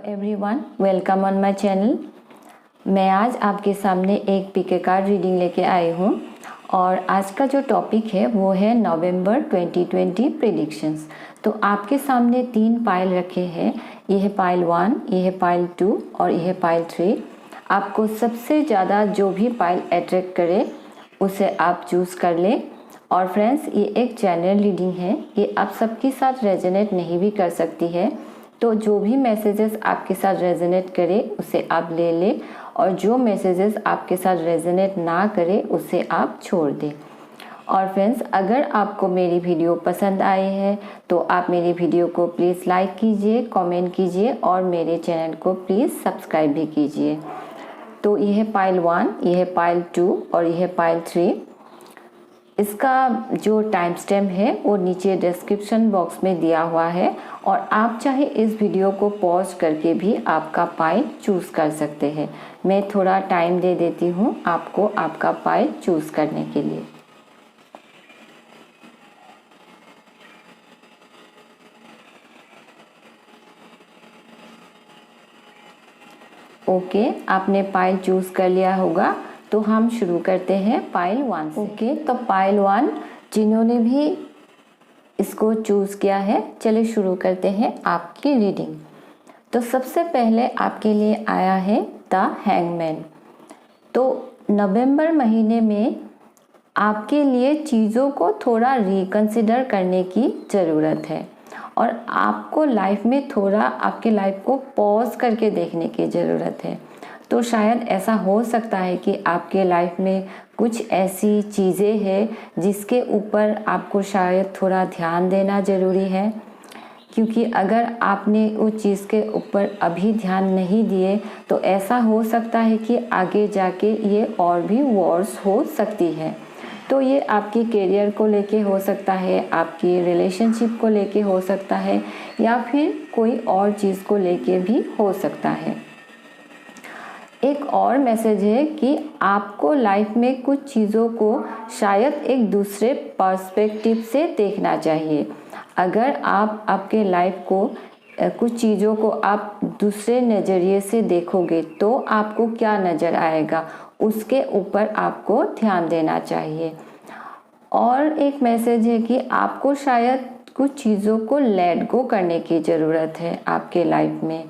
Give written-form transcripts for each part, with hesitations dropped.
Everyone, welcome on my channel. मैं आज आपके सामने एक पीके कार्ड रीडिंग लेके आई हूँ और आज का जो टॉपिक है वो है नवंबर 2020 प्रेडिक्शंस। तो आपके सामने 3 पाइल रखे हैं। ये है पाइल 1, ये है पाइल 2 और ये है पाइल 3। आपको सबसे ज़्यादा जो भी पाइल अट्रैक्ट करे उसे आप चूज़ कर लें। और फ्रेंड्स, ये एक जनरल रीडिंग है, ये आप सबके साथ रेजोनेट नहीं भी कर सकती है। तो जो भी मैसेजेस आपके साथ रेजोनेट करे उसे आप ले लें और जो मैसेजेस आपके साथ रेजोनेट ना करे उसे आप छोड़ दें। और फ्रेंड्स, अगर आपको मेरी वीडियो पसंद आई है तो आप मेरी वीडियो को प्लीज़ लाइक कीजिए, कमेंट कीजिए और मेरे चैनल को प्लीज़ सब्सक्राइब भी कीजिए। तो ये है पाइल 1, ये है पाइल 2 और ये है पाइल 3। इसका जो टाइम स्टैम्प है वो नीचे डिस्क्रिप्शन बॉक्स में दिया हुआ है और आप चाहे इस वीडियो को पॉज करके भी आपका पाइल चूज़ कर सकते हैं। मैं थोड़ा टाइम दे देती हूँ आपको आपका पाइल चूज़ करने के लिए। ओके, आपने पाइल चूज़ कर लिया होगा तो हम शुरू करते हैं पाइल 1 से। ओके, तो पाइल 1 जिन्होंने भी इसको चूज़ किया है, चलिए शुरू करते हैं आपकी रीडिंग। तो सबसे पहले आपके लिए आया है द हैंगमैन। तो नवंबर महीने में आपके लिए चीज़ों को थोड़ा रिकंसिडर करने की ज़रूरत है और आपको लाइफ में थोड़ा आपके लाइफ को पॉज करके देखने की ज़रूरत है। तो शायद ऐसा हो सकता है कि आपके लाइफ में कुछ ऐसी चीज़ें हैं जिसके ऊपर आपको शायद थोड़ा ध्यान देना ज़रूरी है, क्योंकि अगर आपने उस चीज़ के ऊपर अभी ध्यान नहीं दिए तो ऐसा हो सकता है कि आगे जाके ये और भी वर्स हो सकती है। तो ये आपकी करियर को लेके हो सकता है, आपकी रिलेशनशिप को लेके हो सकता है या फिर कोई और चीज़ को लेके भी हो सकता है। एक और मैसेज है कि आपको लाइफ में कुछ चीज़ों को शायद एक दूसरे पर्सपेक्टिव से देखना चाहिए। अगर आप आपके लाइफ को कुछ चीज़ों को आप दूसरे नज़रिए से देखोगे तो आपको क्या नज़र आएगा, उसके ऊपर आपको ध्यान देना चाहिए। और एक मैसेज है कि आपको शायद कुछ चीज़ों को लेट गो करने की ज़रूरत है आपके लाइफ में।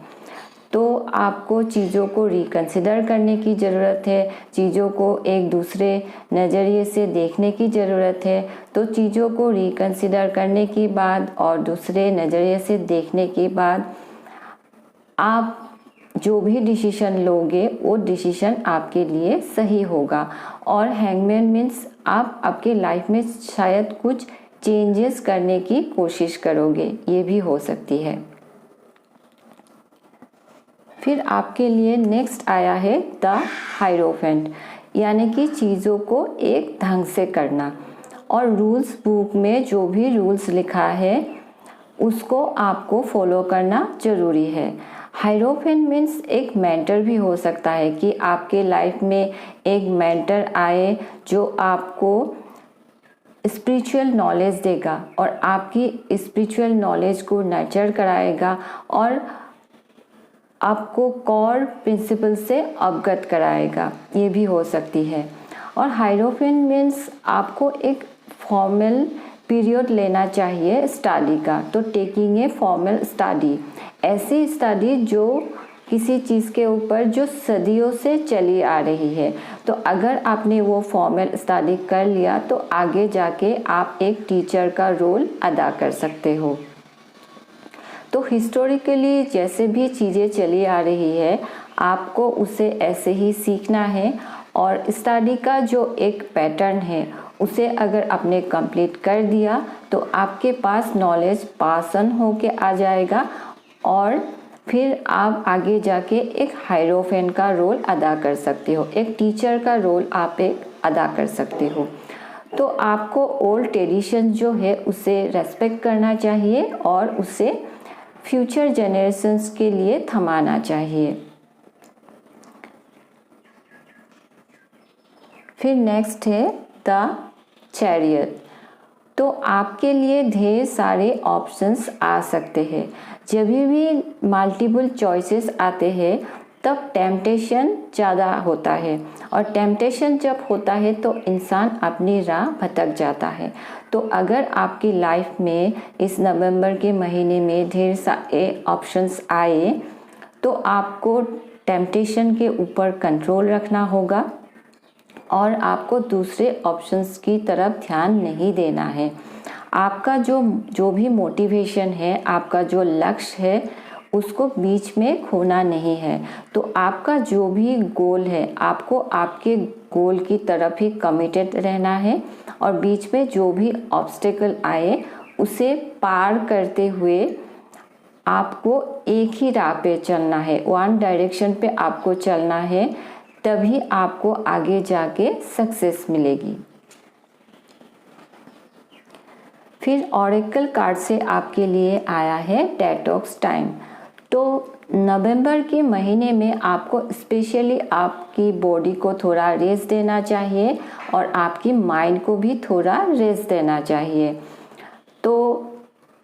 तो आपको चीज़ों को रिकंसिडर करने की ज़रूरत है, चीज़ों को एक दूसरे नज़रिए से देखने की ज़रूरत है। तो चीज़ों को रिकंसिडर करने के बाद और दूसरे नज़रिए से देखने के बाद आप जो भी डिसीजन लोगे वो डिसीजन आपके लिए सही होगा। और हैंगमैन मीन्स आप आपके लाइफ में शायद कुछ चेंजेस करने की कोशिश करोगे, ये भी हो सकती है। फिर आपके लिए नेक्स्ट आया है द हायरोफेंट, यानी कि चीज़ों को एक ढंग से करना। और रूल्स बुक में जो भी रूल्स लिखा है उसको आपको फॉलो करना ज़रूरी है। हायरोफेंट मीन्स एक मेंटर भी हो सकता है कि आपके लाइफ में एक मेंटर आए जो आपको स्पिरिचुअल नॉलेज देगा और आपकी स्पिरिचुअल नॉलेज को नर्चर कराएगा और आपको कोर प्रिंसिपल से अवगत कराएगा, ये भी हो सकती है। और हायरोफेंट मीन्स आपको एक फॉर्मल पीरियड लेना चाहिए स्टडी का। तो टेकिंग ए फॉर्मल स्टडी, ऐसी स्टडी जो किसी चीज़ के ऊपर जो सदियों से चली आ रही है। तो अगर आपने वो फॉर्मल स्टडी कर लिया तो आगे जाके आप एक टीचर का रोल अदा कर सकते हो। तो हिस्टोरिकली जैसे भी चीज़ें चली आ रही है आपको उसे ऐसे ही सीखना है और स्टडी का जो एक पैटर्न है उसे अगर आपने कंप्लीट कर दिया तो आपके पास नॉलेज पास ऑन होके आ जाएगा और फिर आप आगे जाके एक हायरोफेंट का रोल अदा कर सकते हो, एक टीचर का रोल आप एक अदा कर सकते हो। तो आपको ओल्ड ट्रेडिशन जो है उसे रेस्पेक्ट करना चाहिए और उसे फ्यूचर जनरेशन्स के लिए थमाना चाहिए। फिर नेक्स्ट है द चैरियट। तो आपके लिए ढेर सारे ऑप्शंस आ सकते हैं। जब भी मल्टीपल चॉइसेस आते हैं तब टेम्पटेशन ज़्यादा होता है, और टेम्पटेशन जब होता है तो इंसान अपनी राह भटक जाता है। तो अगर आपकी लाइफ में इस नवंबर के महीने में ढेर सारे ऑप्शंस आए तो आपको टेम्पटेशन के ऊपर कंट्रोल रखना होगा और आपको दूसरे ऑप्शंस की तरफ ध्यान नहीं देना है। आपका जो भी मोटिवेशन है, आपका जो लक्ष्य है, उसको बीच में खोना नहीं है। तो आपका जो भी गोल है, आपको आपके गोल की तरफ ही कमिटेड रहना है, और बीच में जो भी ऑब्स्टेकल आए उसे पार करते हुए आपको एक ही राह पे चलना है, वन डायरेक्शन पे आपको चलना है, तभी आपको आगे जाके सक्सेस मिलेगी। फिर ऑरेकल कार्ड से आपके लिए आया है डेटॉक्स टाइम। तो नवंबर के महीने में आपको स्पेशली आपकी बॉडी को थोड़ा रेस्ट देना चाहिए और आपकी माइंड को भी थोड़ा रेस्ट देना चाहिए। तो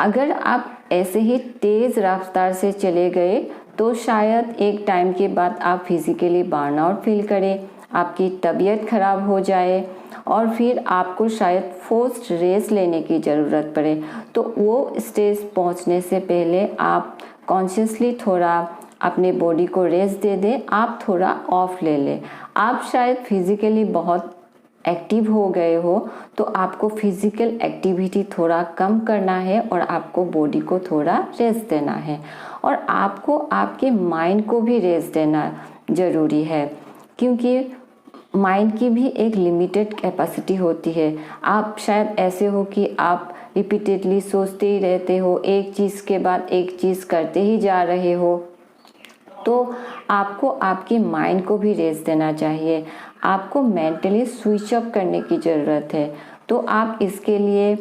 अगर आप ऐसे ही तेज़ रफ्तार से चले गए तो शायद एक टाइम के बाद आप फिज़िकली बर्नआउट फील करें, आपकी तबीयत ख़राब हो जाए और फिर आपको शायद फोर्स्ड रेस्ट लेने की ज़रूरत पड़े। तो वो स्टेज पहुंचने से पहले आप कॉन्शियसली थोड़ा अपने बॉडी को रेस्ट दे दें, आप थोड़ा ऑफ ले लें। आप शायद फिज़िकली बहुत एक्टिव हो गए हो तो आपको फिज़िकल एक्टिविटी थोड़ा कम करना है और आपको बॉडी को थोड़ा रेस्ट देना है, और आपको आपके माइंड को भी रेस्ट देना ज़रूरी है, क्योंकि माइंड की भी एक लिमिटेड कैपेसिटी होती है। आप शायद ऐसे हो कि आप रिपीटेडली सोचते ही रहते हो, एक चीज़ के बाद एक चीज़ करते ही जा रहे हो, तो आपको आपके माइंड को भी रेस्ट देना चाहिए। आपको मेंटली स्विच अप करने की ज़रूरत है। तो आप इसके लिए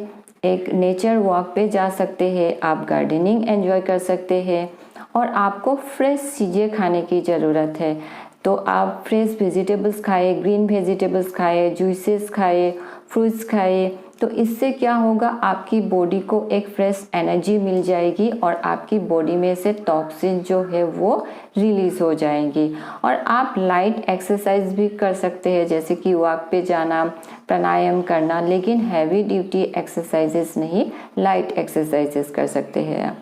एक नेचर वॉक पे जा सकते हैं, आप गार्डनिंग एंजॉय कर सकते हैं, और आपको फ्रेश चीज़ें खाने की ज़रूरत है। तो आप फ्रेश वेजिटेबल्स खाएं, ग्रीन वेजिटेबल्स खाएं, जूसेस खाएं, फ्रूट्स खाएं। तो इससे क्या होगा, आपकी बॉडी को एक फ्रेश एनर्जी मिल जाएगी और आपकी बॉडी में से टॉक्सिन जो है वो रिलीज़ हो जाएंगी। और आप लाइट एक्सरसाइज भी कर सकते हैं, जैसे कि वॉक पे जाना, प्राणायाम करना, लेकिन हैवी ड्यूटी एक्सरसाइजेस नहीं, लाइट एक्सरसाइजेस कर सकते हैं।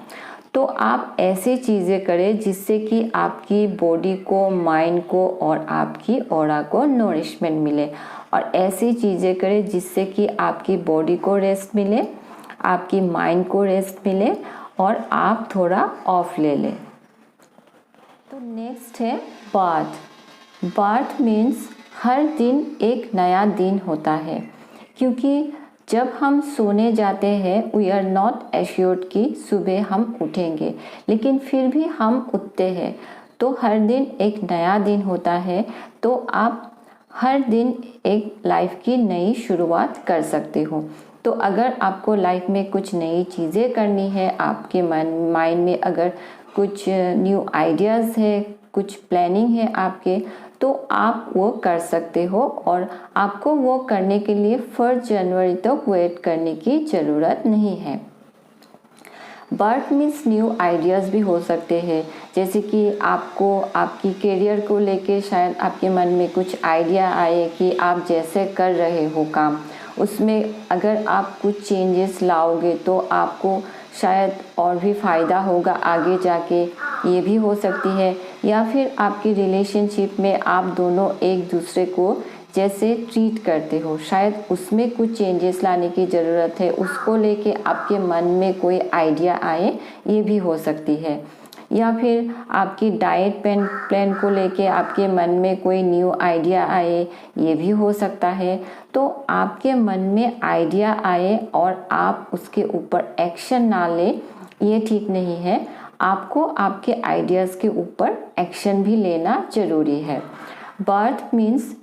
तो आप ऐसी चीज़ें करें जिससे कि आपकी बॉडी को, माइंड को और आपकी ऑरा को नरिशमेंट मिले, और ऐसी चीज़ें करें जिससे कि आपकी बॉडी को रेस्ट मिले, आपकी माइंड को रेस्ट मिले और आप थोड़ा ऑफ ले लें। तो नेक्स्ट है बर्थ। बर्थ मीन्स हर दिन एक नया दिन होता है, क्योंकि जब हम सोने जाते हैं वी आर नॉट एश्योर्ड कि सुबह हम उठेंगे, लेकिन फिर भी हम उठते हैं। तो हर दिन एक नया दिन होता है, तो आप हर दिन एक लाइफ की नई शुरुआत कर सकते हो। तो अगर आपको लाइफ में कुछ नई चीज़ें करनी है, आपके माइंड में अगर कुछ न्यू आइडियाज़ है, कुछ प्लानिंग है आपके, तो आप वो कर सकते हो, और आपको वो करने के लिए 1 जनवरी तक वेट करने की ज़रूरत नहीं है। बर्थ मीन्स न्यू आइडियाज़ भी हो सकते हैं, जैसे कि आपको आपकी करियर को लेके शायद आपके मन में कुछ आइडिया आए कि आप जैसे कर रहे हो काम, उसमें अगर आप कुछ चेंजेस लाओगे तो आपको शायद और भी फ़ायदा होगा आगे जाके, ये भी हो सकती है। या फिर आपकी रिलेशनशिप में आप दोनों एक दूसरे को जैसे ट्रीट करते हो, शायद उसमें कुछ चेंजेस लाने की ज़रूरत है, उसको लेके आपके मन में कोई आइडिया आए, ये भी हो सकती है। या फिर आपकी डाइट प्लान को लेके आपके मन में कोई न्यू आइडिया आए, ये भी हो सकता है। तो आपके मन में आइडिया आए और आप उसके ऊपर एक्शन ना ले, ये ठीक नहीं है। आपको आपके आइडियाज़ के ऊपर एक्शन भी लेना ज़रूरी है। बर्थ मीन्स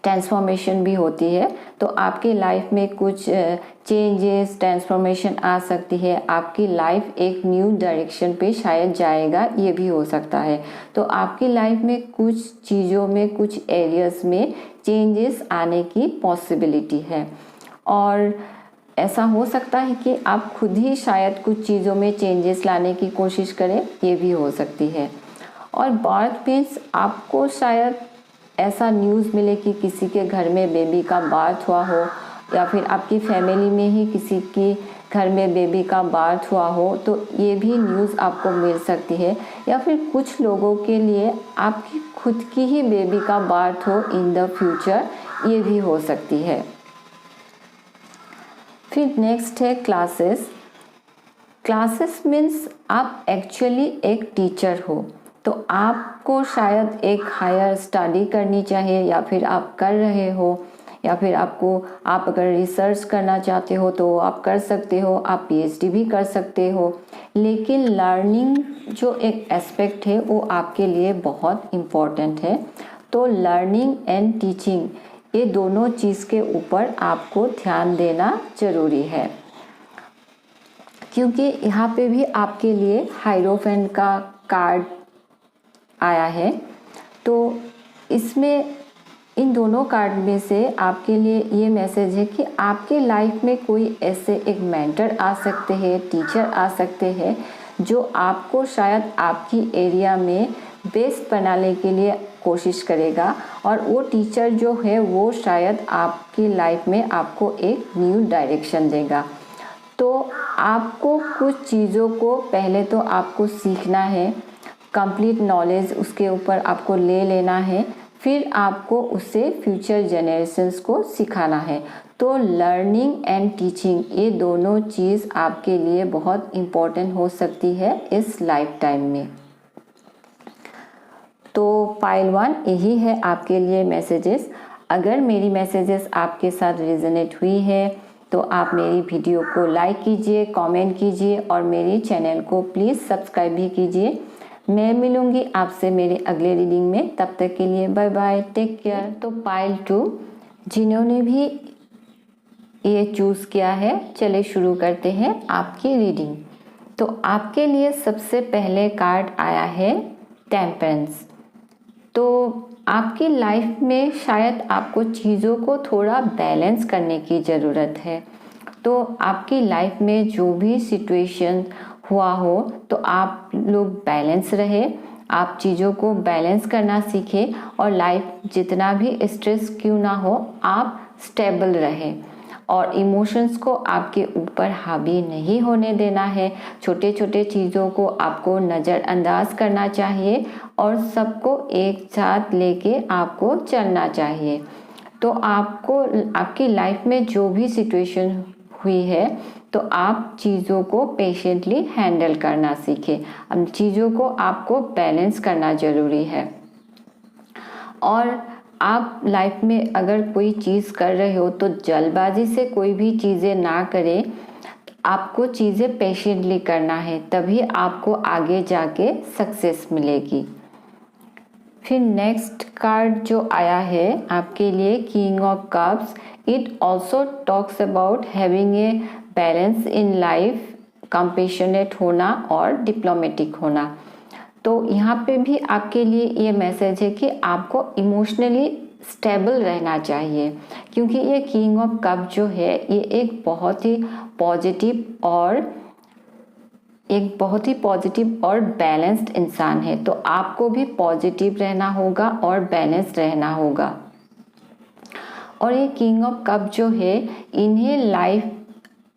ट्रांसफॉर्मेशन भी होती है, तो आपकी लाइफ में कुछ चेंजेस, ट्रांसफॉर्मेशन आ सकती है, आपकी लाइफ एक न्यू डायरेक्शन पे शायद जाएगा, ये भी हो सकता है। तो आपकी लाइफ में कुछ चीज़ों में, कुछ एरियाज़ में चेंजेस आने की पॉसिबिलिटी है। और ऐसा हो सकता है कि आप खुद ही शायद कुछ चीज़ों में चेंजेस लाने की कोशिश करें, ये भी हो सकती है। और बर्थ मीन्स आपको शायद ऐसा न्यूज़ मिले कि किसी के घर में बेबी का बर्थ हुआ हो, या फिर आपकी फैमिली में ही किसी की घर में बेबी का बर्थ हुआ हो, तो ये भी न्यूज़ आपको मिल सकती है। या फिर कुछ लोगों के लिए आपकी खुद की ही बेबी का बर्थ हो इन द फ्यूचर, ये भी हो सकती है। फिर नेक्स्ट है क्लासेस। क्लासेस मीन्स आप एक्चुअली एक टीचर हो, तो आपको शायद एक हायर स्टडी करनी चाहिए, या फिर आप कर रहे हो, या फिर आप अगर रिसर्च करना चाहते हो तो आप कर सकते हो, आप पीएचडी भी कर सकते हो। लेकिन लर्निंग जो एक एस्पेक्ट है वो आपके लिए बहुत इम्पॉर्टेंट है। तो लर्निंग एंड टीचिंग, ये दोनों चीज़ के ऊपर आपको ध्यान देना ज़रूरी है, क्योंकि यहाँ पे भी आपके लिए हायरोफेंट का कार्ड आया है। तो इसमें इन दोनों कार्ड में से आपके लिए ये मैसेज है कि आपके लाइफ में कोई ऐसे एक मेंटर आ सकते हैं, टीचर आ सकते हैं, जो आपको शायद आपकी एरिया में बेस्ट बनाने के लिए कोशिश करेगा। और वो टीचर जो है वो शायद आपकी लाइफ में आपको एक न्यू डायरेक्शन देगा। तो आपको कुछ चीज़ों को पहले तो आपको सीखना है, कंप्लीट नॉलेज उसके ऊपर आपको ले लेना है, फिर आपको उससे फ्यूचर जनरेशन्स को सिखाना है। तो लर्निंग एंड टीचिंग, ये दोनों चीज़ आपके लिए बहुत इम्पोर्टेंट हो सकती है इस लाइफ टाइम में। तो पाइल 1 यही है आपके लिए मैसेजेस। अगर मेरी मैसेजेस आपके साथ रेजोनेट हुई है तो आप मेरी वीडियो को लाइक कीजिए, कमेंट कीजिए और मेरे चैनल को प्लीज़ सब्सक्राइब भी कीजिए। मैं मिलूंगी आपसे मेरे अगले रीडिंग में, तब तक के लिए बाय बाय, टेक केयर। तो पाइल 2 जिन्होंने भी ये चूज़ किया है, चले शुरू करते हैं आपकी रीडिंग। तो आपके लिए सबसे पहले कार्ड आया है टेम्परेंस। तो आपकी लाइफ में शायद आपको चीज़ों को थोड़ा बैलेंस करने की ज़रूरत है। तो आपकी लाइफ में जो भी सिचुएशन हुआ हो, तो आप लोग बैलेंस रहे, आप चीज़ों को बैलेंस करना सीखें, और लाइफ जितना भी स्ट्रेस क्यों ना हो, आप स्टेबल रहे और इमोशंस को आपके ऊपर हावी नहीं होने देना है। छोटे छोटे चीज़ों को आपको नज़रअंदाज करना चाहिए और सबको एक साथ लेके आपको चलना चाहिए। तो आपको आपकी लाइफ में जो भी सिचुएशन हुई है, तो आप चीज़ों को पेशेंटली हैंडल करना सीखें। अब चीज़ों को आपको बैलेंस करना ज़रूरी है। और आप लाइफ में अगर कोई चीज़ कर रहे हो तो जल्दबाजी से कोई भी चीज़ें ना करें, आपको चीज़ें पेशेंटली करना है, तभी आपको आगे जाके सक्सेस मिलेगी। फिर नेक्स्ट कार्ड जो आया है आपके लिए, king of cups. It also talks about having a balance in life, compassionate होना और डिप्लोमेटिक होना। तो यहाँ पे भी आपके लिए ये मैसेज है कि आपको इमोशनली स्टेबल रहना चाहिए, क्योंकि ये किंग ऑफ कप जो है ये एक बहुत ही पॉजिटिव और बैलेंस्ड इंसान है। तो आपको भी पॉजिटिव रहना होगा और बैलेंस्ड रहना होगा। और ये किंग ऑफ कप जो है, इन्हें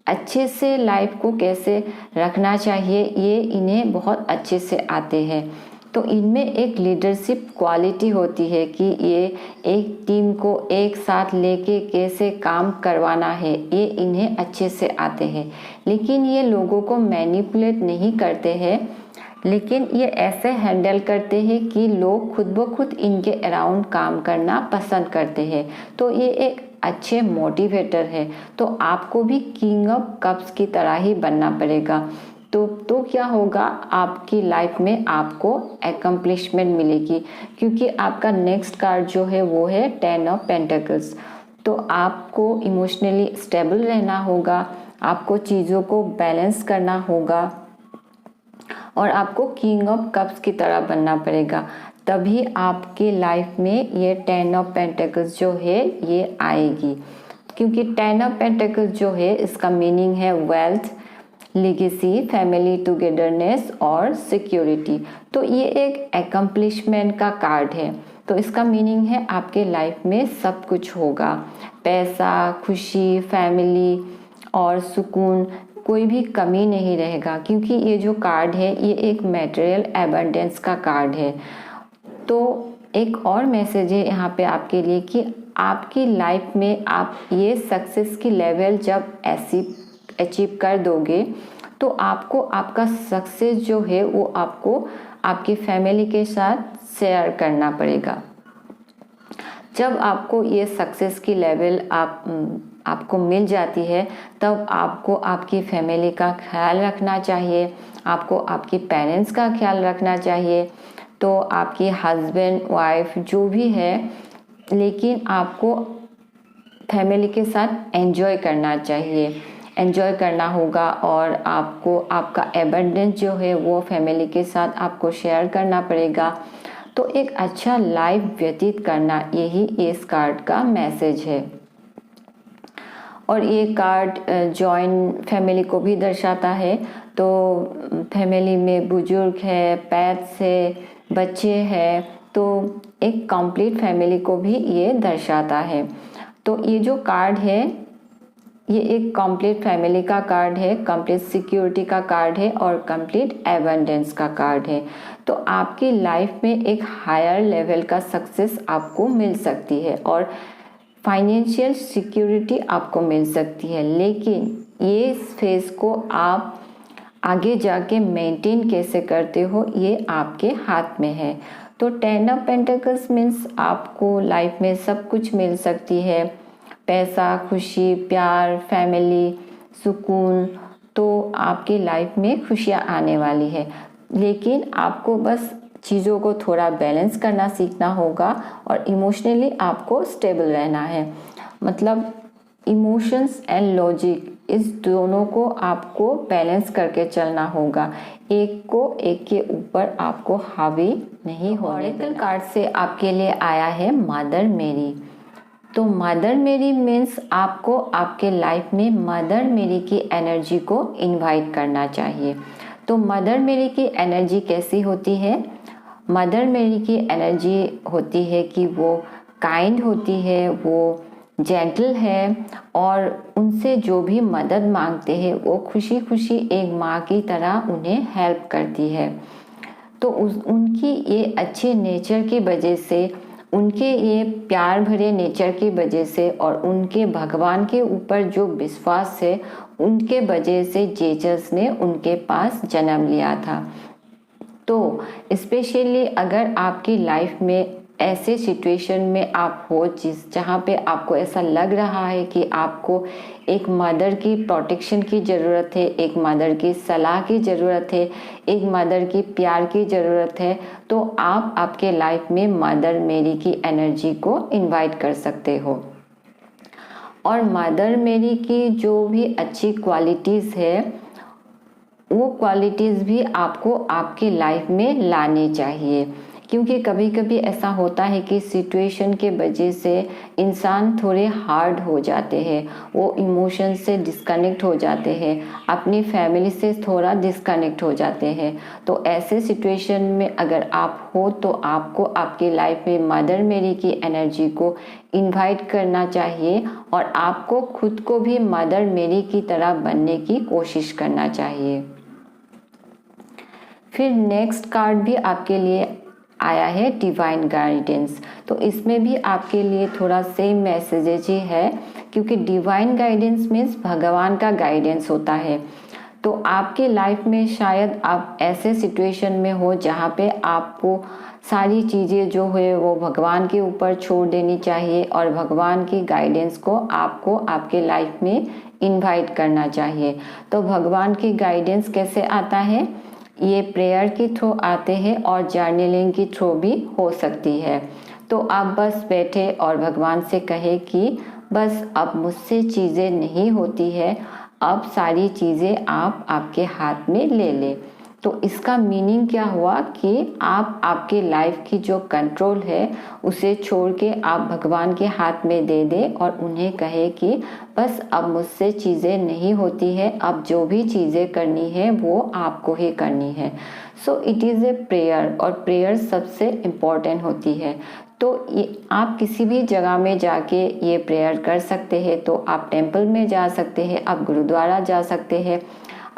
अच्छे से लाइफ को कैसे रखना चाहिए, ये इन्हें बहुत अच्छे से आते हैं। तो इनमें एक लीडरशिप क्वालिटी होती है कि ये एक टीम को एक साथ लेके कैसे काम करवाना है, ये इन्हें अच्छे से आते हैं। लेकिन ये लोगों को मैनिपुलेट नहीं करते हैं, लेकिन ये ऐसे हैंडल करते हैं कि लोग खुद ब खुद इनके अराउंड काम करना पसंद करते हैं। तो ये एक अच्छे मोटिवेटर है। तो आपको भी किंग ऑफ कप्स की तरह ही बनना पड़ेगा। तो क्या होगा, आपकी लाइफ में आपको एकम्प्लिशमेंट मिलेगी, क्योंकि आपका नेक्स्ट कार्ड जो है वो है 10 ऑफ पेंटिकल्स। तो आपको इमोशनली स्टेबल रहना होगा, आपको चीज़ों को बैलेंस करना होगा और आपको किंग ऑफ कप्स की तरह बनना पड़ेगा, तभी आपकी लाइफ में ये 10 ऑफ पेंटिकल्स जो है ये आएगी। क्योंकि 10 ऑफ पेंटिकल्स जो है इसका मीनिंग है वेल्थ, लेगेसी, फैमिली टुगेदरनेस और सिक्योरिटी। तो ये एक एकम्प्लिशमेंट का कार्ड है। तो इसका मीनिंग है आपके लाइफ में सब कुछ होगा, पैसा, खुशी, फैमिली और सुकून, कोई भी कमी नहीं रहेगा, क्योंकि ये जो कार्ड है ये एक मटेरियल एबंडेंस का कार्ड है। तो एक और मैसेज है यहाँ पे आपके लिए कि आपकी लाइफ में आप ये सक्सेस की लेवल जब अचीव कर दोगे तो आपको आपका सक्सेस जो है वो आपको आपकी फैमिली के साथ शेयर करना पड़ेगा। जब आपको ये सक्सेस की लेवल आपको मिल जाती है तब आपको आपकी फैमिली का ख्याल रखना चाहिए, आपको आपके पेरेंट्स का ख्याल रखना चाहिए, तो आपकी हस्बैंड वाइफ जो भी है, लेकिन आपको फैमिली के साथ एंजॉय करना चाहिए, एंजॉय करना होगा और आपको आपका एबंडेंस जो है वो फैमिली के साथ आपको शेयर करना पड़ेगा। तो एक अच्छा लाइफ व्यतीत करना, यही इस कार्ड का मैसेज है। और ये कार्ड जॉइंट फैमिली को भी दर्शाता है। तो फैमिली में बुजुर्ग है, पेट्स है, बच्चे हैं, तो एक कंप्लीट फैमिली को भी ये दर्शाता है। तो ये जो कार्ड है ये एक कंप्लीट फैमिली का कार्ड है, कंप्लीट सिक्योरिटी का कार्ड है और कंप्लीट एबंडेंस का कार्ड है। तो आपकी लाइफ में एक हायर लेवल का सक्सेस आपको मिल सकती है और फाइनेंशियल सिक्योरिटी आपको मिल सकती है, लेकिन ये फेज को आप आगे जाके मेंटेन कैसे करते हो ये आपके हाथ में है। तो 10 ऑफ पेंटिकल्स मीन्स आपको लाइफ में सब कुछ मिल सकती है, पैसा, खुशी, प्यार, फैमिली, सुकून, तो आपकी लाइफ में खुशियाँ आने वाली है। लेकिन आपको बस चीज़ों को थोड़ा बैलेंस करना सीखना होगा और इमोशनली आपको स्टेबल रहना है। मतलब इमोशंस एंड लॉजिक, इस दोनों को आपको बैलेंस करके चलना होगा, एक को एक के ऊपर आपको हावी नहीं होने। ऑरेकल कार्ड से आपके लिए आया है मदर मेरी। तो मदर मेरी मीन्स आपको आपके लाइफ में मदर मेरी की एनर्जी को इनवाइट करना चाहिए। तो मदर मेरी की एनर्जी कैसी होती है? मदर मेरी की एनर्जी होती है कि वो काइंड होती है, वो जेंटल है और उनसे जो भी मदद मांगते हैं वो खुशी खुशी एक माँ की तरह उन्हें हेल्प करती है। तो उनकी ये अच्छे नेचर की वजह से, उनके ये प्यार भरे नेचर की वजह से और उनके भगवान के ऊपर जो विश्वास है उनके वजह से जीसस ने उनके पास जन्म लिया था। तो स्पेशली अगर आपकी लाइफ में ऐसे सिचुएशन में आप हो जहाँ पे आपको ऐसा लग रहा है कि आपको एक मदर की प्रोटेक्शन की ज़रूरत है, एक मदर की सलाह की ज़रूरत है, एक मदर की प्यार की ज़रूरत है, तो आप आपके लाइफ में मदर मेरी की एनर्जी को इनवाइट कर सकते हो। और मदर मेरी की जो भी अच्छी क्वालिटीज़ है वो क्वालिटीज़ भी आपको आपकी लाइफ में लानी चाहिए, क्योंकि कभी कभी ऐसा होता है कि सिचुएशन के वजह से इंसान थोड़े हार्ड हो जाते हैं, वो इमोशन से डिस्कनेक्ट हो जाते हैं, अपनी फैमिली से थोड़ा डिस्कनेक्ट हो जाते हैं। तो ऐसे सिचुएशन में अगर आप हो तो आपको आपकी लाइफ में मदर मेरी की एनर्जी को इनवाइट करना चाहिए और आपको खुद को भी मदर मेरी की तरह बनने की कोशिश करना चाहिए। फिर नेक्स्ट कार्ड भी आपके लिए आया है डिवाइन गाइडेंस। तो इसमें भी आपके लिए थोड़ा सेम मैसेजेज ही है, क्योंकि डिवाइन गाइडेंस मीन्स भगवान का गाइडेंस होता है। तो आपकी लाइफ में शायद आप ऐसे सिचुएशन में हो जहाँ पे आपको सारी चीज़ें जो है वो भगवान के ऊपर छोड़ देनी चाहिए और भगवान की गाइडेंस को आपको आपके लाइफ में इनवाइट करना चाहिए। तो भगवान की गाइडेंस कैसे आता है? ये प्रेयर के थ्रू आते हैं और जर्नलिंग के थ्रू भी हो सकती है। तो आप बस बैठे और भगवान से कहे कि बस अब मुझसे चीज़ें नहीं होती है, अब सारी चीज़ें आप आपके हाथ में ले लें। तो इसका मीनिंग क्या हुआ कि आप आपके लाइफ की जो कंट्रोल है उसे छोड़ के आप भगवान के हाथ में दे दें और उन्हें कहे कि बस अब मुझसे चीज़ें नहीं होती है, अब जो भी चीज़ें करनी है वो आपको ही करनी है। So it is a prayer, और प्रेयर सबसे इम्पॉर्टेंट होती है। तो ये आप किसी भी जगह में जाके ये प्रेयर कर सकते हैं। तो आप टेंपल में जा सकते हैं, आप गुरुद्वारा जा सकते हैं,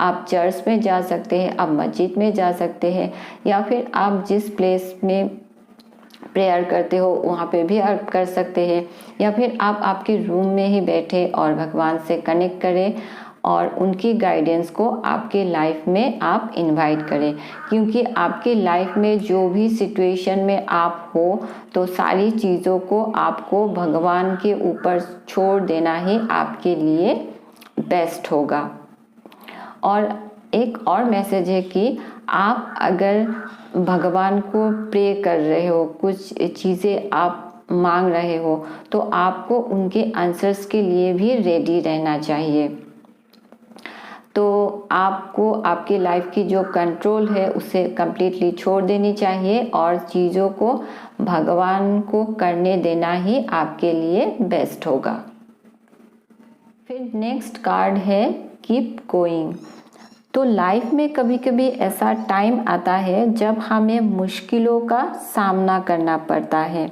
आप चर्च में जा सकते हैं, आप मस्जिद में जा सकते हैं, या फिर आप जिस प्लेस में प्रेयर करते हो वहाँ पे भी आप कर सकते हैं, या फिर आप आपके रूम में ही बैठे और भगवान से कनेक्ट करें और उनकी गाइडेंस को आपके लाइफ में आप इनवाइट करें। क्योंकि आपके लाइफ में जो भी सिचुएशन में आप हो तो सारी चीज़ों को आपको भगवान के ऊपर छोड़ देना ही आपके लिए बेस्ट होगा। और एक और मैसेज है कि आप अगर भगवान को प्रे कर रहे हो, कुछ चीज़ें आप मांग रहे हो, तो आपको उनके आंसर्स के लिए भी रेडी रहना चाहिए। तो आपको आपके लाइफ की जो कंट्रोल है उसे कम्प्लीटली छोड़ देनी चाहिए और चीज़ों को भगवान को करने देना ही आपके लिए बेस्ट होगा। फिर नेक्स्ट कार्ड है कीप गोइंग। तो लाइफ में कभी कभी ऐसा टाइम आता है जब हमें मुश्किलों का सामना करना पड़ता है,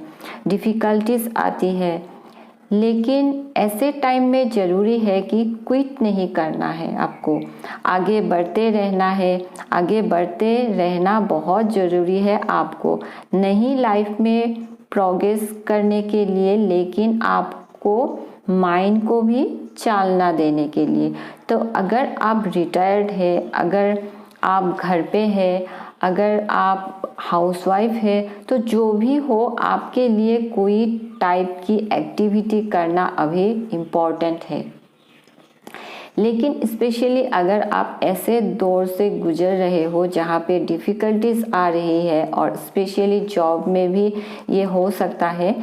डिफ़िकल्टीज आती है, लेकिन ऐसे टाइम में ज़रूरी है कि क्विट नहीं करना है, आपको आगे बढ़ते रहना है। आगे बढ़ते रहना बहुत ज़रूरी है आपको, नहीं लाइफ में प्रोग्रेस करने के लिए, लेकिन आपको माइंड को भी चालना देने के लिए। तो अगर आप रिटायर्ड है, अगर आप घर पे है, अगर आप हाउसवाइफ है, तो जो भी हो आपके लिए कोई टाइप की एक्टिविटी करना अभी इम्पॉर्टेंट है। लेकिन स्पेशली अगर आप ऐसे दौर से गुजर रहे हो जहाँ पे डिफ़िकल्टीज आ रही है, और स्पेशली जॉब में भी ये हो सकता है,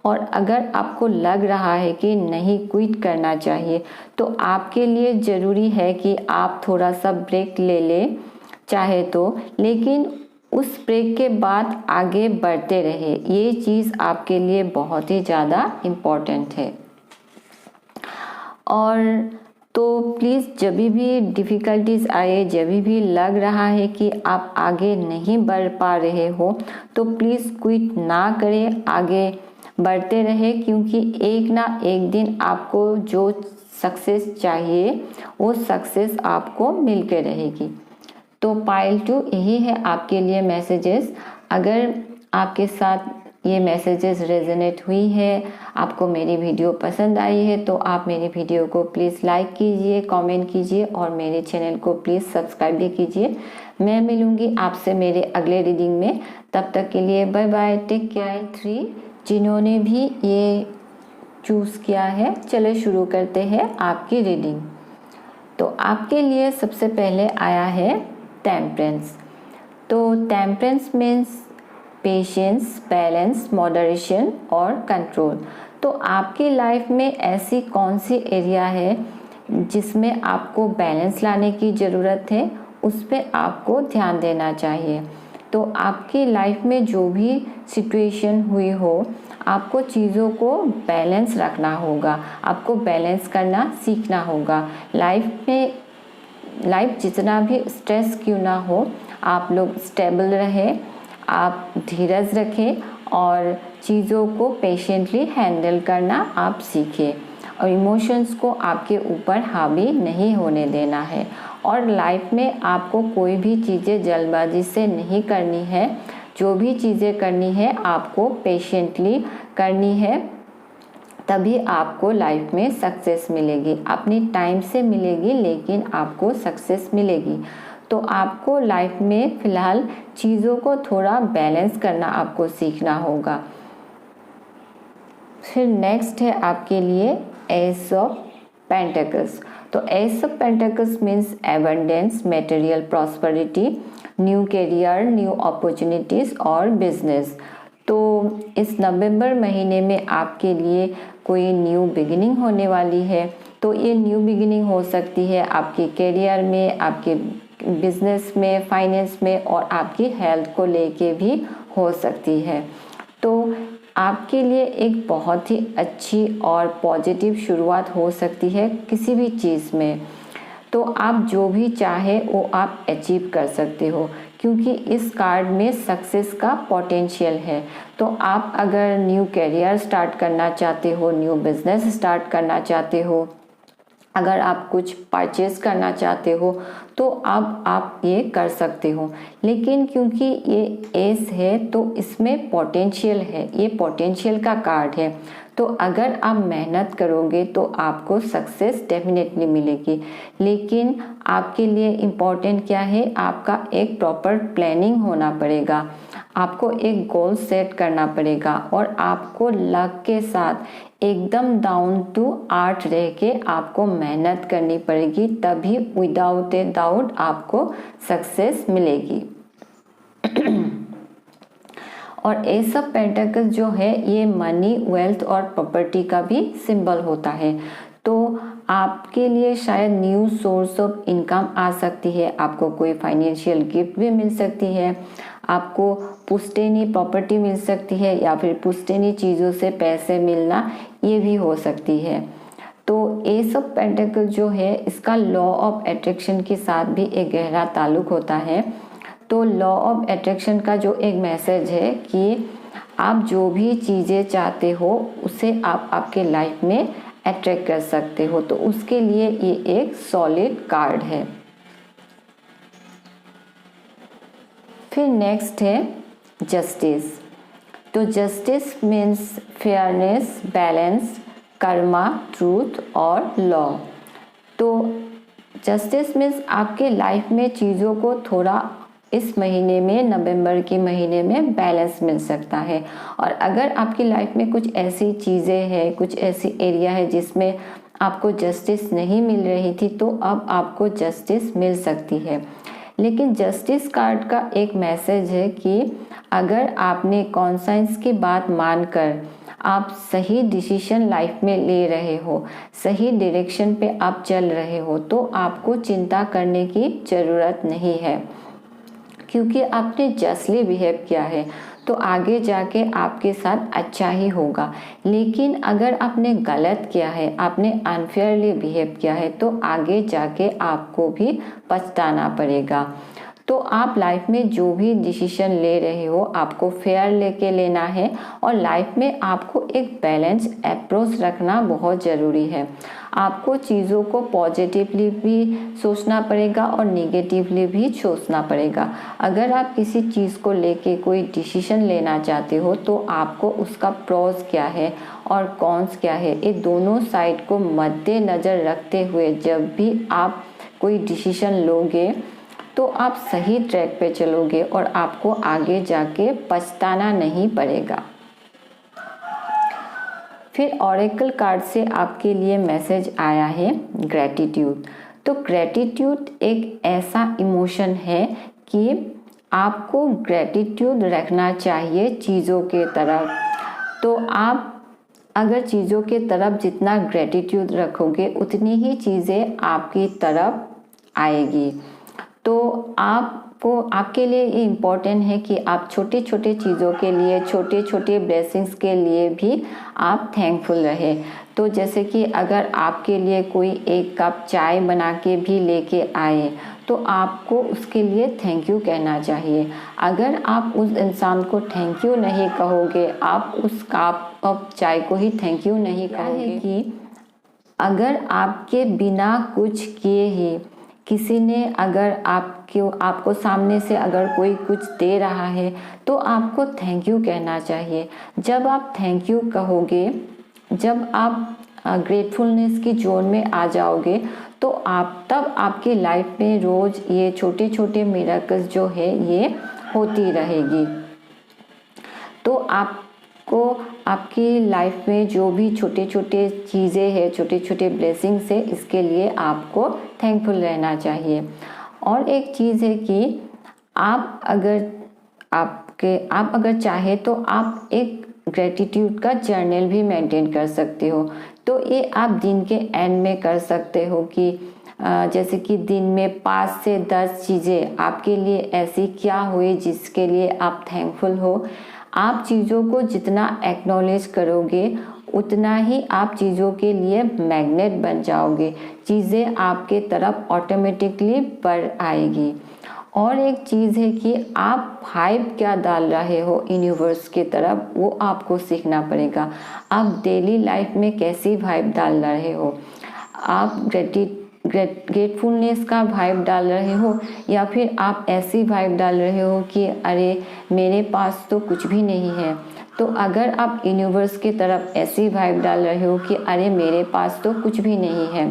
और अगर आपको लग रहा है कि नहीं क्विट करना चाहिए, तो आपके लिए ज़रूरी है कि आप थोड़ा सा ब्रेक ले लें चाहे तो, लेकिन उस ब्रेक के बाद आगे बढ़ते रहे। ये चीज़ आपके लिए बहुत ही ज़्यादा इम्पॉर्टेंट है। और तो प्लीज़ जब भी डिफ़िकल्टीज आए, जब भी लग रहा है कि आप आगे नहीं बढ़ पा रहे हो, तो प्लीज़ क्विट ना करें, आगे बढ़ते रहे। क्योंकि एक ना एक दिन आपको जो सक्सेस चाहिए वो सक्सेस आपको मिलके रहेगी। तो पाइल 2 यही है आपके लिए मैसेजेस। अगर आपके साथ ये मैसेजेस रेजोनेट हुई है, आपको मेरी वीडियो पसंद आई है, तो आप मेरी वीडियो को प्लीज़ लाइक कीजिए, कमेंट कीजिए और मेरे चैनल को प्लीज़ सब्सक्राइब भी कीजिए। मैं मिलूँगी आपसे मेरे अगले रीडिंग में, तब तक के लिए बाय बाय, टेक केयर। 3 जिन्होंने भी ये चूज़ किया है, चले शुरू करते हैं आपकी रीडिंग। तो आपके लिए सबसे पहले आया है टेम्परेंस। तो temperance means patience, balance, moderation और कंट्रोल। तो आपकी लाइफ में ऐसी कौन सी एरिया है जिसमें आपको बैलेंस लाने की ज़रूरत है, उस पर आपको ध्यान देना चाहिए। तो आपकी लाइफ में जो भी सिचुएशन हुई हो, आपको चीज़ों को बैलेंस रखना होगा, आपको बैलेंस करना सीखना होगा। लाइफ जितना भी स्ट्रेस क्यों ना हो, आप लोग स्टेबल रहे, आप धीरज रखें और चीज़ों को पेशेंटली हैंडल करना आप सीखें, और इमोशंस को आपके ऊपर हावी नहीं होने देना है। और लाइफ में आपको कोई भी चीज़ें जल्दबाजी से नहीं करनी है, जो भी चीज़ें करनी है आपको पेशेंटली करनी है, तभी आपको लाइफ में सक्सेस मिलेगी। अपनी टाइम से मिलेगी, लेकिन आपको सक्सेस मिलेगी। तो आपको लाइफ में फ़िलहाल चीज़ों को थोड़ा बैलेंस करना आपको सीखना होगा। फिर नेक्स्ट है आपके लिए एस ऑफ पेंटिकल्स। तो S of pentacles means abundance, material prosperity, new career, new opportunities और बिजनेस। तो इस नवंबर महीने में आपके लिए कोई न्यू बिगिनिंग होने वाली है। तो ये न्यू बिगिनिंग हो सकती है आपके करियर में, आपके बिजनेस में, फाइनेंस में और आपकी हेल्थ को लेके भी हो सकती है। तो आपके लिए एक बहुत ही अच्छी और पॉजिटिव शुरुआत हो सकती है किसी भी चीज़ में। तो आप जो भी चाहे वो आप अचीव कर सकते हो, क्योंकि इस कार्ड में सक्सेस का पोटेंशियल है। तो आप अगर न्यू करियर स्टार्ट करना चाहते हो, न्यू बिजनेस स्टार्ट करना चाहते हो, अगर आप कुछ परचेज करना चाहते हो, तो अब आप ये कर सकते हो। लेकिन क्योंकि ये एस है तो इसमें पोटेंशियल है, ये पोटेंशियल का कार्ड है। तो अगर आप मेहनत करोगे तो आपको सक्सेस डेफिनेटली मिलेगी। लेकिन आपके लिए इम्पोर्टेंट क्या है, आपका एक प्रॉपर प्लानिंग होना पड़ेगा, आपको एक गोल सेट करना पड़ेगा और आपको लक के साथ एकदम डाउन टू अर्थ रह के आपको मेहनत करनी पड़ेगी, तभी विदाउट ए डाउट आपको सक्सेस मिलेगी। और एस ऑफ पेंटिकल्स जो है ये मनी, वेल्थ और प्रॉपर्टी का भी सिंबल होता है। तो आपके लिए शायद न्यू सोर्स ऑफ इनकम आ सकती है, आपको कोई फाइनेंशियल गिफ्ट भी मिल सकती है, आपको पुश्तैनी प्रॉपर्टी मिल सकती है, या फिर पुश्तैनी चीज़ों से पैसे मिलना ये भी हो सकती है। तो एस ऑफ पेंटिकल जो है इसका लॉ ऑफ अट्रैक्शन के साथ भी एक गहरा ताल्लुक होता है। तो लॉ ऑफ अट्रैक्शन का जो एक मैसेज है कि आप जो भी चीज़ें चाहते हो उसे आप आपके लाइफ में अट्रैक्ट कर सकते हो। तो उसके लिए ये एक सॉलिड कार्ड है। फिर नेक्स्ट है जस्टिस। तो justice means fairness, balance, Karma, truth और लॉ। तो जस्टिस मीन्स आपके लाइफ में चीज़ों को थोड़ा इस महीने में, नवंबर के महीने में बैलेंस मिल सकता है। और अगर आपकी लाइफ में कुछ ऐसी चीज़ें हैं, कुछ ऐसी एरिया है जिसमें आपको जस्टिस नहीं मिल रही थी, तो अब आपको जस्टिस मिल सकती है। लेकिन जस्टिस कार्ड का एक मैसेज है कि अगर आपने कॉन्साइंस की बात मानकर आप सही डिसीजन लाइफ में ले रहे हो, सही डायरेक्शन पे आप चल रहे हो, तो आपको चिंता करने की ज़रूरत नहीं है, क्योंकि आपने जस्टली बिहेव किया है तो आगे जाके आपके साथ अच्छा ही होगा। लेकिन अगर आपने गलत किया है, आपने अनफेयरली बिहेव किया है, तो आगे जाके आपको भी पछताना पड़ेगा। तो आप लाइफ में जो भी डिसीजन ले रहे हो आपको फेयर लेके लेना है, और लाइफ में आपको एक बैलेंस अप्रोच रखना बहुत ज़रूरी है। आपको चीज़ों को पॉजिटिवली भी सोचना पड़ेगा और नेगेटिवली भी सोचना पड़ेगा। अगर आप किसी चीज़ को लेके कोई डिसीजन लेना चाहते हो तो आपको उसका प्रोस क्या है और कॉन्स क्या है, ये दोनों साइड को मद्देनज़र रखते हुए जब भी आप कोई डिसीजन लोगे तो आप सही ट्रैक पे चलोगे और आपको आगे जाके पछताना नहीं पड़ेगा। फिर ऑरेकल कार्ड से आपके लिए मैसेज आया है ग्रैटिट्यूड। तो ग्रैटिट्यूड एक ऐसा इमोशन है कि आपको ग्रैटिट्यूड रखना चाहिए चीज़ों के तरफ। तो आप अगर चीज़ों के तरफ जितना ग्रैटिट्यूड रखोगे उतनी ही चीज़ें आपकी तरफ आएगी। तो आपको, आपके लिए ये इम्पोर्टेंट है कि आप छोटे छोटे चीज़ों के लिए, छोटे छोटे ब्लेसिंग्स के लिए भी आप थैंकफुल रहे। तो जैसे कि अगर आपके लिए कोई एक कप चाय बना के भी लेके आए तो आपको उसके लिए थैंक यू कहना चाहिए। अगर आप उस इंसान को थैंक यू नहीं कहोगे, आप उस कप चाय को ही थैंक यू नहीं कहोगे कि अगर आपके बिना कुछ किए ही किसी ने अगर आपको सामने से अगर कोई कुछ दे रहा है तो आपको थैंक यू कहना चाहिए। जब आप थैंक यू कहोगे, जब आप ग्रेटफुलनेस की जोन में आ जाओगे तो तब आपकी लाइफ में रोज़ ये छोटे छोटे मिरेकल्स जो है ये होती रहेगी। तो आपको आपकी लाइफ में जो भी छोटे छोटे चीज़ें हैं, छोटे छोटे ब्लेसिंग्स है, इसके लिए आपको थैंकफुल रहना चाहिए। और एक चीज़ है कि आप अगर चाहे तो आप एक ग्रेटिट्यूड का जर्नल भी मेंटेन कर सकते हो। तो ये आप दिन के एंड में कर सकते हो कि जैसे कि दिन में 5 से 10 चीज़ें आपके लिए ऐसी क्या हुई जिसके लिए आप थैंकफुल हो। आप चीज़ों को जितना एक्नॉलेज करोगे उतना ही आप चीज़ों के लिए मैग्नेट बन जाओगे, चीज़ें आपके तरफ ऑटोमेटिकली बढ़ आएगी। और एक चीज़ है कि आप वाइब क्या डाल रहे हो यूनिवर्स की तरफ, वो आपको सीखना पड़ेगा। आप डेली लाइफ में कैसी वाइब डाल रहे हो, आप ग्रेटफुलनेस का वाइब डाल रहे हो या फिर आप ऐसी वाइब डाल रहे हो कि अरे मेरे पास तो कुछ भी नहीं है। तो अगर आप यूनिवर्स की तरफ ऐसी वाइब डाल रहे हो कि अरे मेरे पास तो कुछ भी नहीं है,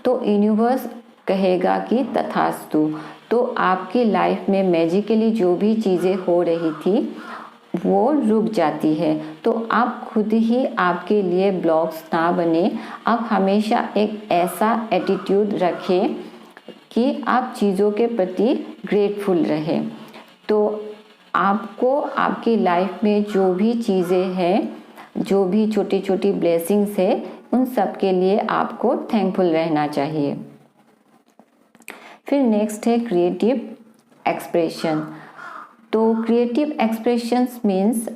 तो यूनिवर्स कहेगा कि तथास्तु। तो आपकी लाइफ में मैजिकली जो भी चीज़ें हो रही थी वो रुक जाती है। तो आप खुद ही आपके लिए ब्लॉक्स ना बने, आप हमेशा एक ऐसा एटीट्यूड रखें कि आप चीज़ों के प्रति ग्रेटफुल रहें। तो आपको आपकी लाइफ में जो भी चीज़ें हैं, जो भी छोटी छोटी ब्लेसिंग्स है, उन सब के लिए आपको थैंकफुल रहना चाहिए। फिर नेक्स्ट है क्रिएटिव एक्सप्रेशन। तो क्रिएटिव एक्सप्रेशंस मीन्स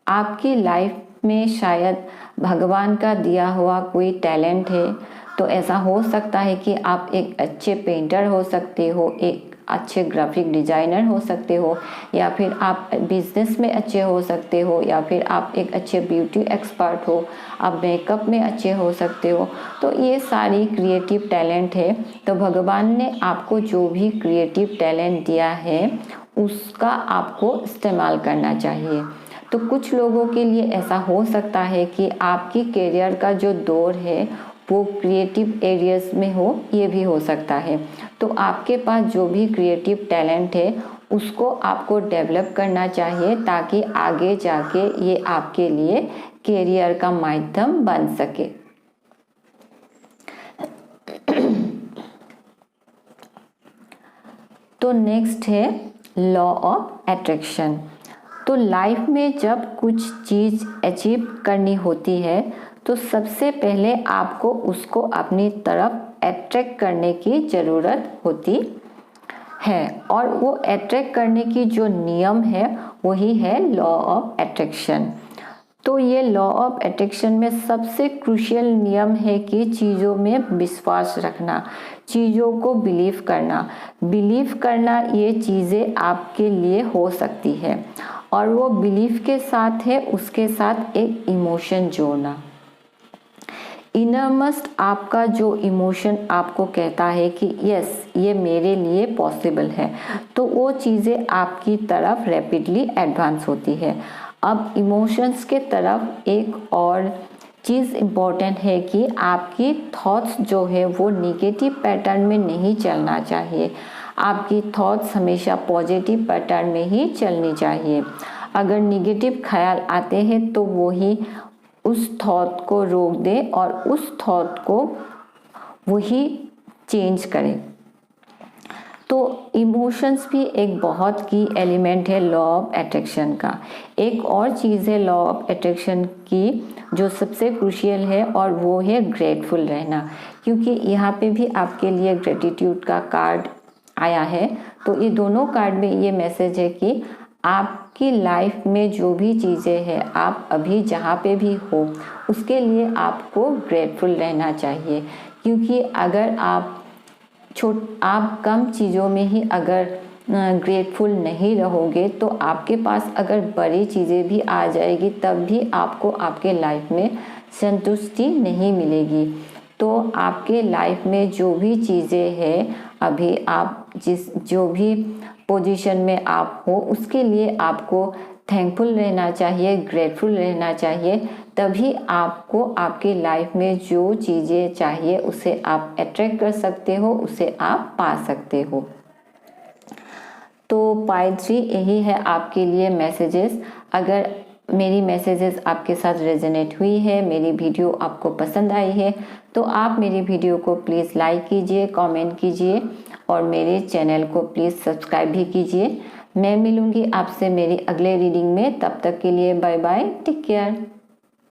आपकी लाइफ में शायद भगवान का दिया हुआ कोई टैलेंट है। तो ऐसा हो सकता है कि आप एक अच्छे पेंटर हो सकते हो, एक अच्छे ग्राफिक डिज़ाइनर हो सकते हो, या फिर आप बिजनेस में अच्छे हो सकते हो, या फिर आप एक अच्छे ब्यूटी एक्सपर्ट हो, आप मेकअप में अच्छे हो सकते हो। तो ये सारी क्रिएटिव टैलेंट है। तो भगवान ने आपको जो भी क्रिएटिव टैलेंट दिया है उसका आपको इस्तेमाल करना चाहिए। तो कुछ लोगों के लिए ऐसा हो सकता है कि आपकी करियर का जो दौर है वो क्रिएटिव एरियाज में हो, ये भी हो सकता है। तो आपके पास जो भी क्रिएटिव टैलेंट है उसको आपको डेवलप करना चाहिए ताकि आगे जाके ये आपके लिए करियर का माध्यम बन सके। तो नेक्स्ट है लॉ ऑफ अट्रैक्शन। तो लाइफ में जब कुछ चीज़ अचीव करनी होती है तो सबसे पहले आपको उसको अपनी तरफ अट्रैक्ट करने की ज़रूरत होती है, और वो अट्रैक्ट करने की जो नियम है वही है लॉ ऑफ अट्रैक्शन। तो ये लॉ ऑफ अट्रैक्शन में सबसे क्रूशियल नियम है कि चीज़ों में विश्वास रखना, चीज़ों को बिलीव करना ये चीज़ें आपके लिए हो सकती है। और वो बिलीफ के साथ है उसके साथ एक इमोशन जोड़ना। इनरमस्ट आपका जो इमोशन आपको कहता है कि यस ये मेरे लिए पॉसिबल है, तो वो चीज़ें आपकी तरफ रैपिडली एडवांस होती है। अब इमोशंस के तरफ एक और चीज़ इम्पॉर्टेंट है कि आपकी थॉट्स जो है वो नेगेटिव पैटर्न में नहीं चलना चाहिए। आपकी थॉट्स हमेशा पॉजिटिव पैटर्न में ही चलनी चाहिए। अगर नेगेटिव ख्याल आते हैं तो वो ही उस थॉट को रोक दे और उस थॉट को वही चेंज करें। तो इमोशंस भी एक बहुत की एलिमेंट है लॉ ऑफ अट्रैक्शन का। एक और चीज़ है लॉ ऑफ अट्रैक्शन की जो सबसे क्रूशियल है, और वो है ग्रेटफुल रहना। क्योंकि यहाँ पे भी आपके लिए ग्रेटिट्यूड का कार्ड आया है। तो ये दोनों कार्ड में ये मैसेज है कि आपकी लाइफ में जो भी चीज़ें हैं, आप अभी जहाँ पे भी हो उसके लिए आपको ग्रेटफुल रहना चाहिए। क्योंकि अगर आप कम चीज़ों में ही अगर ग्रेटफुल नहीं रहोगे तो आपके पास अगर बड़ी चीज़ें भी आ जाएगी तब भी आपको आपके लाइफ में संतुष्टि नहीं मिलेगी। तो आपके लाइफ में जो भी चीज़ें हैं, अभी आप जो भी पोजीशन में आप हो उसके लिए आपको थैंकफुल रहना चाहिए, ग्रेटफुल रहना चाहिए। तभी आपको आपके लाइफ में जो चीज़ें चाहिए उसे आप अट्रैक्ट कर सकते हो, उसे आप पा सकते हो। तो पाइल 3 यही है आपके लिए मैसेजेस। अगर मेरी मैसेजेस आपके साथ रेजोनेट हुई है, मेरी वीडियो आपको पसंद आई है, तो आप मेरी वीडियो को प्लीज़ लाइक कीजिए, कमेंट कीजिए और मेरे चैनल को प्लीज़ सब्सक्राइब भी कीजिए। मैं मिलूँगी आपसे मेरी अगले रीडिंग में। तब तक के लिए बाय बाय, टेक केयर।